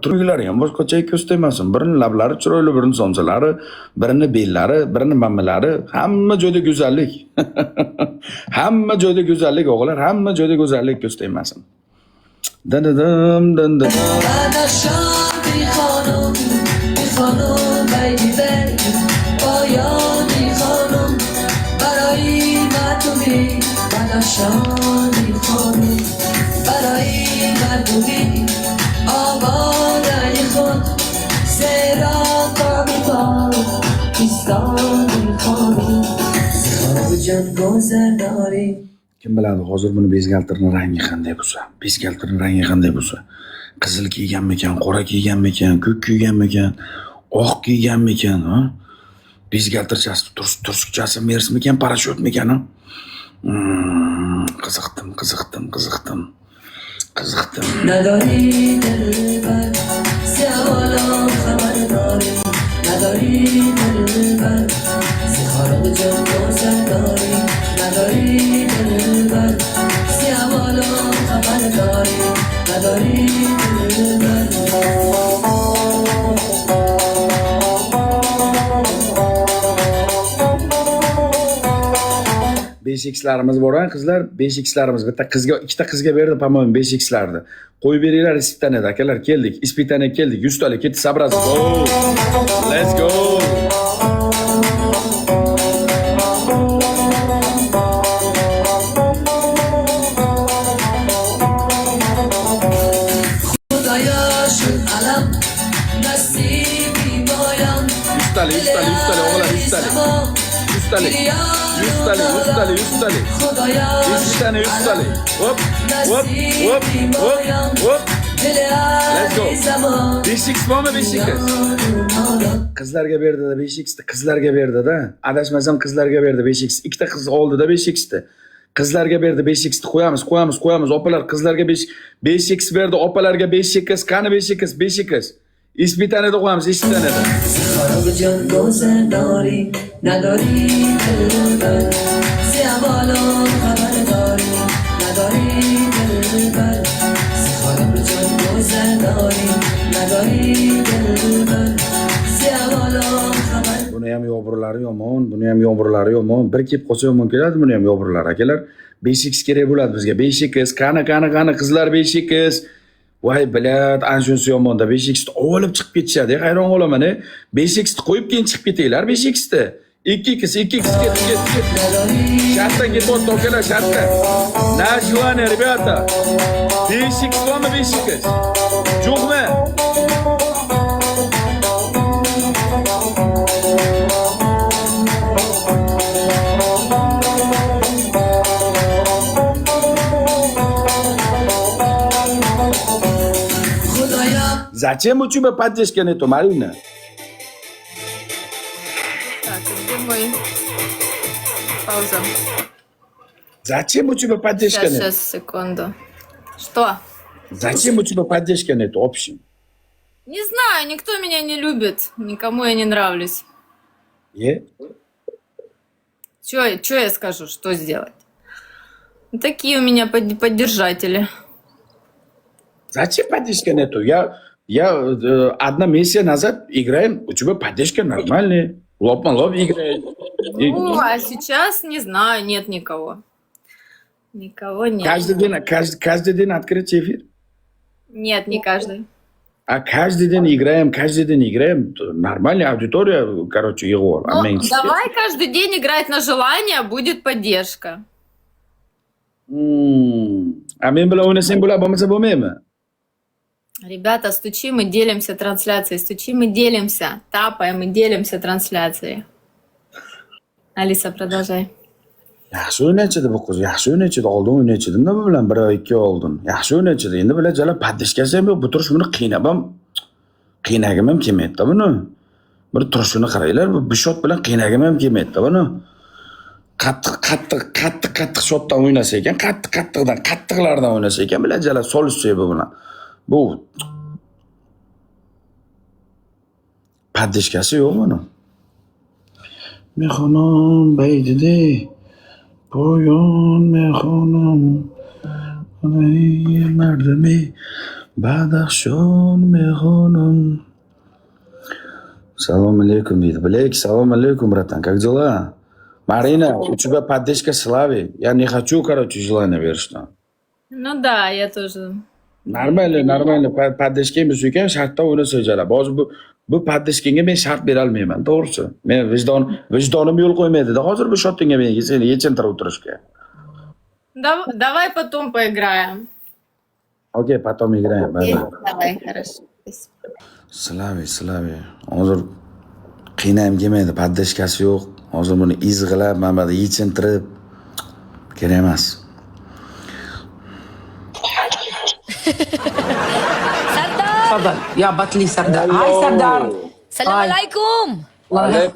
turgilari ham boshqacha ko'z tegmasin. Birini lablari chiroyli, birini somsalari, birini bellari, birini mamalari, hamma joyda go'zallik. Hamma joyda go'zallik o'g'illar, hamma joyda go'zallik ko'z tegmasin. Danadım dandadım. Kim biladi, hozir buni bezgaltirning rangi qanday bo'lsa, bezgaltirning rangi qanday bo'lsa, qizil kiyganmikan, qora kiyganmikan, ko'k kiyganmikan, oq kiyganmikan, ha? Bezgaltirchasi turskchasi mersmikan, parashyutmikan, ha? Qiziqdim. نداری دلبر سیاوالو خبر داری نداری دلبر سیخارو جان گوزن داری نداری دلبر سیاوالو خبر داری نداری دلبر Beshiklarimiz bor, qizlar, beshiklarimiz. Bitta qizga, ikkita qizga berdi, по-моему, beshiklarni. Qo'yib beringlar, ispitaniyaga akalar, keldik. Ispitaniyaga keldik. 100 talik, ketdi, sabraz. Go! Let's go! Üstali. Üstali. Hop. Let's go. Beshik bormi, beshik? Qizlarga berdi-da beshikni, qizlarga berdi-da. Adashmasam qizlarga berdi beshikni. Ikkita qiz oldi-da beshikni. Qizlarga berdi beshikni, qo'yamiz. Opalar qizlarga beshik berdi, opalarga beshik, qani beshik. İspitaniyada qo'yamiz, ispitaniyada. Sarobijon go'zal dori, nadori dilbar. Siyavalo xabar dori, nadori dilbar. Sarobijon go'zal dori, nadori dilbar. Siyavalo xabar. Buni ham yo'g'burlari yomon. Bir kelib qolsa yomon keladi, buni ham yo'g'burlar akalar. Beshik kerak bo'ladi bizga. Beshik, qani qizlar beshik. Voy bilad, anshunisi yomonda beshikni olib chiqib ketishadi. Hayron qolaman, beshikni qo'yib keyin chiqib ketinglar beshikni. Ikki ket. Shartdan ketyapti okalar, shartdan. Najvani, rебята. Beshik bormi, beshik? Yo'qmi? Зачем у тебя поддержка нету, Марина? Так, где мой? Пауза. Зачем у тебя поддержка нету? Сейчас, секунду. Что? Зачем у тебя поддержка нету, общем? Не знаю, никто меня не любит, никому я не нравлюсь. Чё я скажу, что сделать? Такие у меня поддержатели. Зачем поддержка нету? Я одна месяц назад играем, у тебя поддержка нормальная. Лоб играет. Ну, а сейчас не знаю, нет никого. Никого нет. Каждый день открыть эфир? Нет, не каждый. А каждый день играем. Нормальная аудитория, короче, его. Ну, давай каждый день играть на желание, будет поддержка. А men bilan o'ynasang bo'lar, bo'lmasa bo'lmaymi? Rебята, стучим и делимся трансляцией. Тапаем и делимся трансляцией. Алиса, продолжай. Yaxshi o'ynaychidi bu qiz, yaxshi o'ynaychidi. Oldin o'ynaychidimda bu bilan 1-2 oldin. Yaxshi o'ynaychidi. Endi bilan jala paddishkasi ham yo'q. Bu turish buni qiynagim ham kelmaydi buni. Bir turishini qaranglar, bu bishot bilan qiynagim ham kelmaydi buni. Qattiq shotdan o'ynasa ekan, qattiqlardan o'ynasa ekan, bilan jala solishsa bu bilan. Bu paddishkasi yo'q buni. Mehmonon baydida poyon mehmonon. Mardami Badaxshon mehmonim. Assalomu alaykum deydi. Блек, assalomu alaykum, bratан. Как дела? Марина, у тебя поддержка Слави. Я не хочу, короче, желание берishdan. Ну да, я тоже. Нормально. Поддержкamiz ekan, shartda o'ynasa jalab. Hozir bu поддержкаңga men shart bera olmayman, to'g'risi. Men vijdonim yo'l qo'ymaydi-da hozir bu shotingga menga seni yechintirib o'tirishga. Давай потом поиграем. Okey, потом играем. Давай, хорошо. Slavi. Hozir qiynayim kelmaydi, поддержкasi yo'q. Hozir buni izg'ilab, mana bu yechintirib kerak emas. تفضل يا بطلي سردار. هاي سردار. السلام عليكم. الله